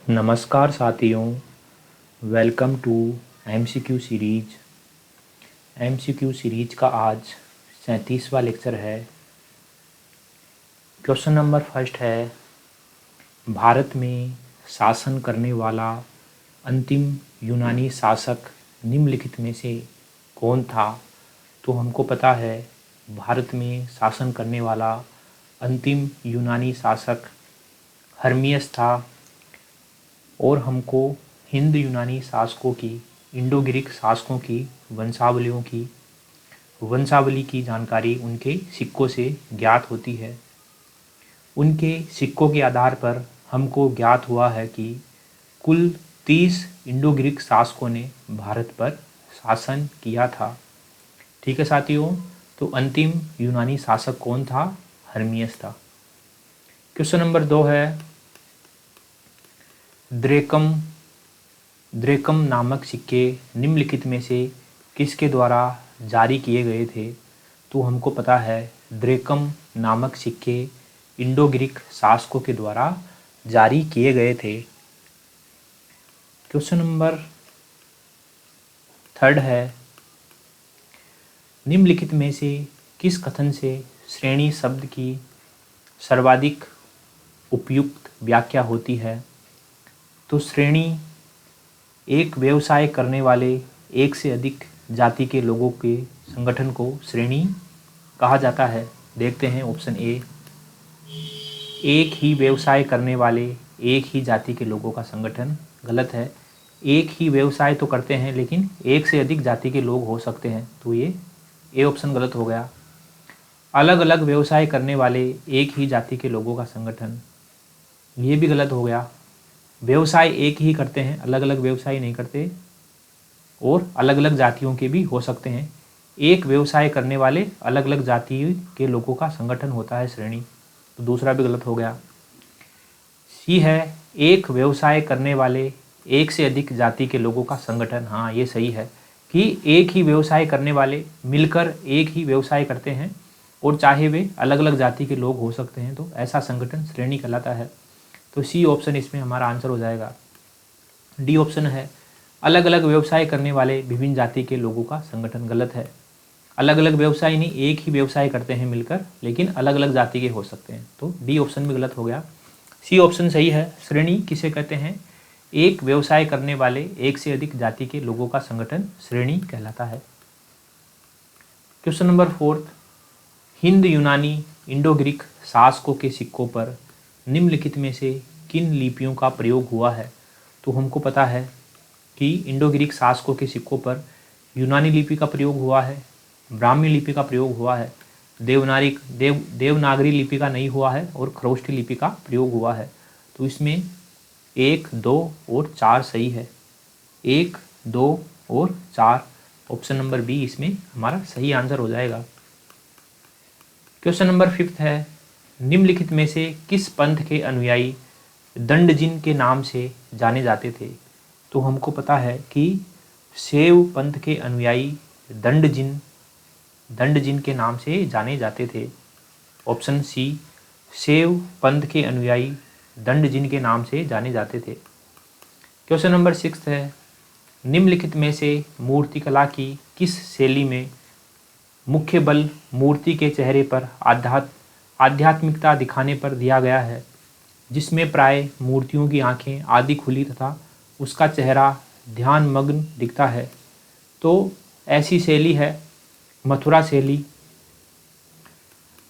नमस्कार साथियों, welcome to MCQ series. MCQ series का आज 37वां लेक्चर है। क्वेश्चन नंबर फर्स्ट है, भारत में शासन करने वाला अंतिम यूनानी शासक निम्नलिखित में से कौन था? तो हमको पता है भारत में शासन करने वाला अंतिम यूनानी शासक हर्मियस था। और हमको हिंद यूनानी शासकों की, इंडो ग्रीक शासकों की वंशावली की जानकारी उनके सिक्कों से ज्ञात होती है। उनके सिक्कों के आधार पर हमको ज्ञात हुआ है कि कुल 30 इंडो ग्रीक शासकों ने भारत पर शासन किया था। ठीक है साथियों, तो अंतिम यूनानी शासक कौन था? हर्मियस था। क्वेश्चन नंबर 2 है, द्रेकम नामक सिक्के निम्नलिखित में से किसके द्वारा जारी किए गए थे? तो हमको पता है द्रेकम नामक सिक्के इंडो ग्रीक शासकों के द्वारा जारी किए गए थे। क्वेश्चन नंबर 3 है, निम्नलिखित में से किस कथन से श्रेणी शब्द की सर्वाधिक उपयुक्त व्याख्या होती है? तो श्रेणी एक व्यवसाय करने वाले एक से अधिक जाति के लोगों के संगठन को श्रेणी कहा जाता है। देखते हैं ऑप्शन ए, एक ही व्यवसाय करने वाले एक ही जाति के लोगों का संगठन। गलत है, एक ही व्यवसाय तो करते हैं लेकिन एक से अधिक जाति के लोग हो सकते हैं, तो ये ए ऑप्शन गलत हो गया। अलग अलग व्यवसाय करने वाले एक ही जाति के लोगों का संगठन, ये भी गलत हो गया। व्यवसाय एक ही करते हैं, अलग अलग व्यवसाय नहीं करते, और अलग अलग जातियों के भी हो सकते हैं। एक व्यवसाय करने वाले अलग अलग जाति के लोगों का संगठन होता है श्रेणी, तो दूसरा भी गलत हो गया। सी है, एक व्यवसाय करने वाले एक से अधिक जाति के लोगों का संगठन। हाँ, ये सही है कि एक ही व्यवसाय करने वाले मिलकर एक ही व्यवसाय करते हैं, और चाहे वे अलग अलग जाति के लोग हो सकते हैं, तो ऐसा संगठन श्रेणी कहलाता है। तो सी ऑप्शन इसमें हमारा आंसर हो जाएगा। डी ऑप्शन है, अलग अलग व्यवसाय करने वाले विभिन्न जाति के लोगों का संगठन। गलत है, अलग अलग व्यवसाय नहीं, एक ही व्यवसाय करते हैं मिलकर, लेकिन अलग अलग जाति के हो सकते हैं, तो डी ऑप्शन भी गलत हो गया। सी ऑप्शन सही है। श्रेणी किसे कहते हैं? एक व्यवसाय करने वाले एक से अधिक जाति के लोगों का संगठन श्रेणी कहलाता है। क्वेश्चन नंबर 4, हिंद यूनानी इंडो ग्रीक शासकों के सिक्कों पर निम्नलिखित में से किन लिपियों का प्रयोग हुआ है? तो हमको पता है कि इंडो ग्रीक शासकों के सिक्कों पर यूनानी लिपि का प्रयोग हुआ है, ब्राह्मी लिपि का प्रयोग हुआ है, देवनागरी लिपि का नहीं हुआ है, और खरोष्ठी लिपि का प्रयोग हुआ है। तो इसमें 1, 2 और 4 सही है। 1, 2 और 4, ऑप्शन नंबर बी इसमें हमारा सही आंसर हो जाएगा। क्वेश्चन नंबर 5 है, निम्नलिखित में से किस पंथ के अनुयायी दंडजिन के नाम से जाने जाते थे? तो हमको पता है कि शैव पंथ के अनुयायी दंडजिन के नाम से जाने जाते थे। ऑप्शन सी, शैव पंथ के अनुयायी दंडजिन के नाम से जाने जाते थे। क्वेश्चन नंबर 6 है, निम्नलिखित में से मूर्तिकला की किस शैली में मुख्य बल मूर्ति के चेहरे पर आध्यात्मिकता दिखाने पर दिया गया है, जिसमें प्राय मूर्तियों की आंखें आधी खुली तथा उसका चेहरा ध्यानमग्न दिखता है? तो ऐसी शैली है मथुरा शैली।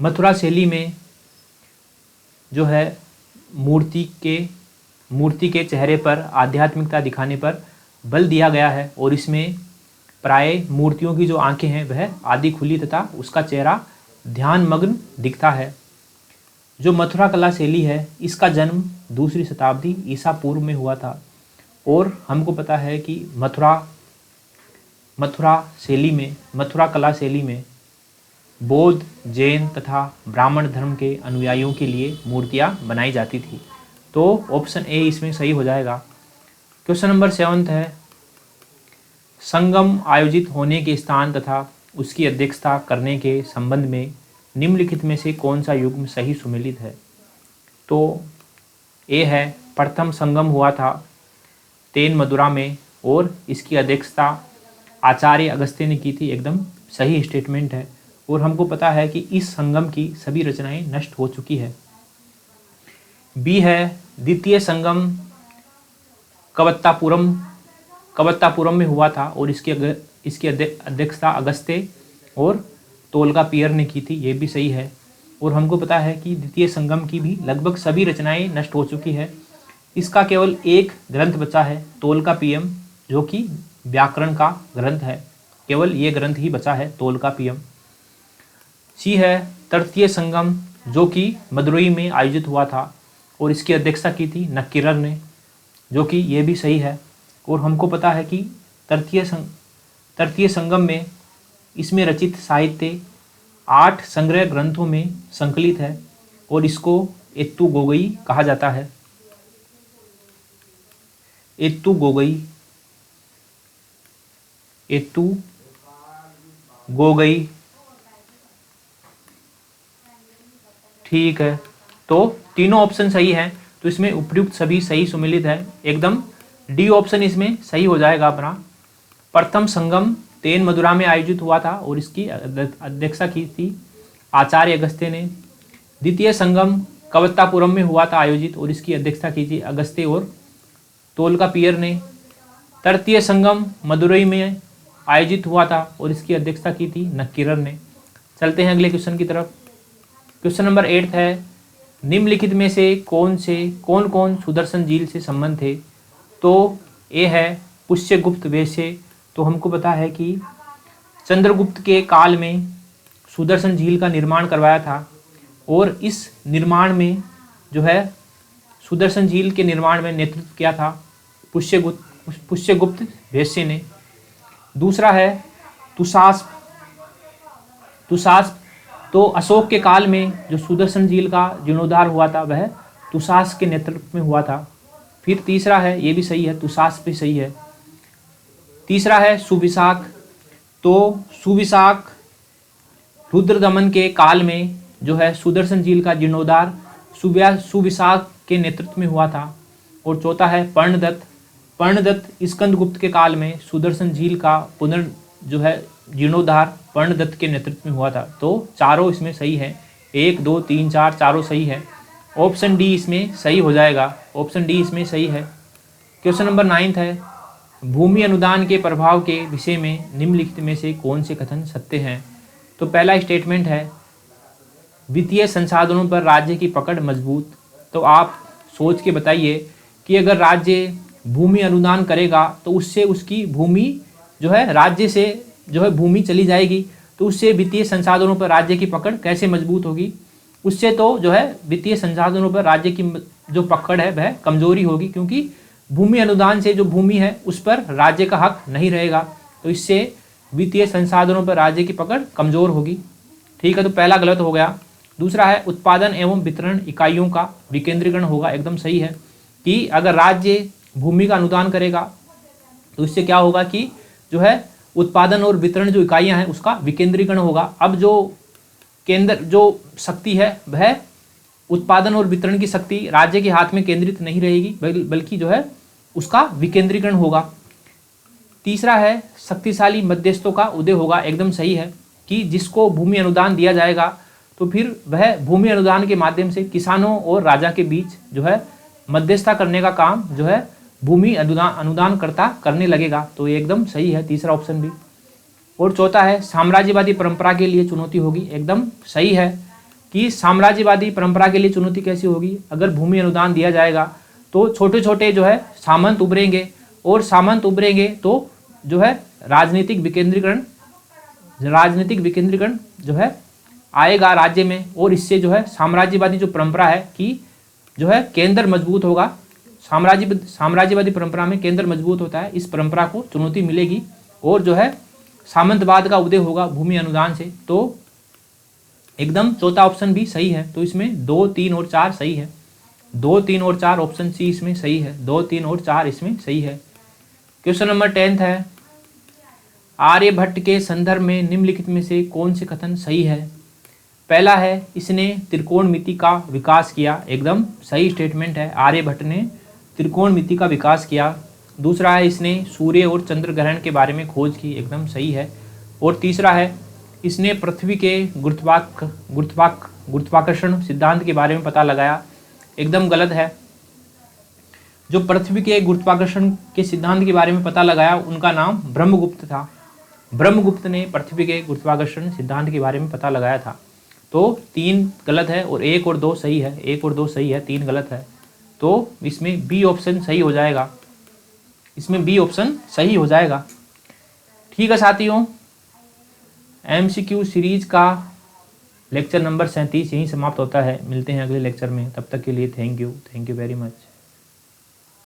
मथुरा शैली में जो है मूर्ति के चेहरे पर आध्यात्मिकता दिखाने पर बल दिया गया है, और इसमें प्राय मूर्तियों की जो आंखें हैं वह आधी खुली तथा उसका चेहरा ध्यानमग्न दिखता है। जो मथुरा कला शैली है, इसका जन्म 2री शताब्दी ईसा पूर्व में हुआ था, और हमको पता है कि मथुरा कला शैली में बौद्ध, जैन तथा ब्राह्मण धर्म के अनुयायियों के लिए मूर्तियां बनाई जाती थी। तो ऑप्शन ए इसमें सही हो जाएगा। क्वेश्चन नंबर 7 है, संगम आयोजित होने के स्थान तथा उसकी अध्यक्षता करने के संबंध में निम्नलिखित में से कौन सा युग्म सही सुमेलित है? तो ए है प्रथम संगम हुआ था तेन मदुरा में और इसकी अध्यक्षता आचार्य अगस्त्य ने की थी। एकदम सही स्टेटमेंट है। और हमको पता है कि इस संगम की सभी रचनाएं नष्ट हो चुकी है। बी है द्वितीय संगम कवत्तापुरम में हुआ था और इसकी अध्यक्षता अगस्त्य और तोलकापियर ने की थी। ये भी सही है। और हमको पता है कि द्वितीय संगम की भी लगभग सभी रचनाएं नष्ट हो चुकी है। इसका केवल एक ग्रंथ बचा है तोलकापियम, जो कि व्याकरण का ग्रंथ है। केवल ये ग्रंथ ही बचा है तोलकापियम। सी है तृतीय संगम, जो कि मदुरई में आयोजित हुआ था और इसकी अध्यक्षता की थी नक्कीरर ने, जो कि ये भी सही है। और हमको पता है कि तृतीय संगम में इसमें रचित साहित्य 8 संग्रह ग्रंथों में संकलित है और इसको एत्तु गोगई कहा जाता है। एत्तु गोगई, ठीक है। तो तीनों ऑप्शन सही हैं। तो इसमें उपयुक्त सभी सही सुमेलित है। एकदम डी ऑप्शन इसमें सही हो जाएगा अपना। प्रथम संगम तेन मदुरा में आयोजित हुआ था और इसकी अध्यक्षता की थी आचार्य अगस्त्य ने। द्वितीय संगम कवत्तापुरम में हुआ था आयोजित और इसकी अध्यक्षता की थी अगस्त्य और तोलकापियर ने। तृतीय संगम मदुरई में आयोजित हुआ था और इसकी अध्यक्षता की थी नक्कीरर ने। चलते हैं अगले क्वेश्चन की तरफ। क्वेश्चन नंबर 8 है निम्नलिखित में से कौन कौन सुदर्शन झील से संबंध थे। तो ए है पुष्यगुप्त वैश्य। तो हमको पता है कि चंद्रगुप्त के काल में सुदर्शन झील का निर्माण करवाया था और इस निर्माण में जो है सुदर्शन झील के निर्माण में नेतृत्व किया था पुष्यगुप्त वैश्य ने। दूसरा है तुषास्प। तो अशोक के काल में जो सुदर्शन झील का जीर्णोद्धार हुआ था वह तुषास्प के नेतृत्व में हुआ था। फिर तीसरा है, ये भी सही है, तुषास्प भी सही है। तीसरा है सुविशाख। तो सुविशाख रुद्रदमन के काल में जो है सुदर्शन झील का जीर्णोद्धार सुविशाख के नेतृत्व में हुआ था। और चौथा है पर्णदत्त स्कंदगुप्त के काल में सुदर्शन झील का जो है जीर्णोद्धार पर्णदत्त के नेतृत्व में हुआ था। तो चारों इसमें सही है। 1 2 3 4 चारों सही है। ऑप्शन डी इसमें सही हो जाएगा। ऑप्शन डी इसमें सही है। क्वेश्चन नंबर 9 है भूमि अनुदान के प्रभाव के विषय में निम्नलिखित में से कौन से कथन सत्य हैं। तो पहला स्टेटमेंट है वित्तीय संसाधनों पर राज्य की पकड़ मजबूत। तो आप सोच के बताइए कि अगर राज्य भूमि अनुदान करेगा तो उससे उसकी भूमि जो है राज्य से जो है भूमि चली जाएगी, तो उससे वित्तीय संसाधनों पर राज्य की पकड़ कैसे मजबूत होगी। उससे तो जो है वित्तीय संसाधनों पर राज्य की जो पकड़ है वह कमजोरी होगी, क्योंकि भूमि अनुदान से जो भूमि है उस पर राज्य का हक नहीं रहेगा। तो इससे वित्तीय संसाधनों पर राज्य की पकड़ कमजोर होगी। ठीक है, तो पहला गलत हो गया। दूसरा है उत्पादन एवं वितरण इकाइयों का विकेंद्रीकरण होगा। एकदम सही है कि अगर राज्य भूमि का अनुदान करेगा तो इससे क्या होगा कि जो है उत्पादन और वितरण जो इकाइयां हैं उसका विकेंद्रीकरण होगा। अब जो शक्ति है वह उत्पादन और वितरण की शक्ति राज्य के हाथ में केंद्रित नहीं रहेगी, बल्कि जो है उसका विकेंद्रीकरण होगा। तीसरा है शक्तिशाली मध्यस्थों का उदय होगा। एकदम सही है कि जिसको भूमि अनुदान दिया जाएगा तो फिर वह भूमि अनुदान के माध्यम से किसानों और राजा के बीच जो है मध्यस्थता करने का काम जो है भूमि अनुदान करता करने लगेगा। तो ये एकदम सही है, तीसरा ऑप्शन भी। और चौथा है साम्राज्यवादी परंपरा के लिए चुनौती होगी। एकदम सही है कि साम्राज्यवादी परंपरा के लिए चुनौती कैसी होगी। अगर भूमि अनुदान दिया जाएगा तो छोटे छोटे जो है सामंत उभरेंगे, और सामंत उभरेंगे तो जो है राजनीतिक विकेंद्रीकरण जो है आएगा राज्य में, और इससे जो है साम्राज्यवादी जो परंपरा है कि जो है केंद्र मजबूत होगा। साम्राज्यवादी परंपरा में केंद्र मजबूत होता है, इस परंपरा को चुनौती मिलेगी और जो है सामंतवाद का उदय होगा भूमि अनुदान से। तो एकदम चौथा ऑप्शन भी सही है। तो इसमें 2, 3 और 4 सही है। 2, 3 और 4 ऑप्शन सी इसमें सही है। 2, 3 और 4 इसमें सही है। क्वेश्चन नंबर 10 है आर्यभट्ट के संदर्भ में निम्नलिखित में से कौन से कथन सही है। पहला है इसने त्रिकोणमिति का विकास किया। एकदम सही स्टेटमेंट है। आर्यभट्ट ने त्रिकोणमिति का विकास किया। दूसरा है इसने सूर्य और चंद्र ग्रहण के बारे में खोज की, एकदम सही है। और तीसरा है इसने पृथ्वी के गुरुत्वाकर्षण सिद्धांत के बारे में पता लगाया, एकदम गलत है। जो पृथ्वी के गुरुत्वाकर्षण के सिद्धांत के बारे में पता लगाया उनका नाम ब्रह्मगुप्त था। ब्रह्मगुप्त ने पृथ्वी के गुरुत्वाकर्षण सिद्धांत के बारे में पता लगाया था। तो 3 गलत है और 1 और 2 सही है, 1 और 2 सही है, 3 गलत है। तो इसमें बी ऑप्शन सही हो जाएगा, इसमें बी ऑप्शन सही हो जाएगा। ठीक है साथियों, MCQ सीरीज का लेक्चर नंबर 37 यहीं समाप्त होता है। मिलते हैं अगले लेक्चर में, तब तक के लिए थैंक यू वेरी मच।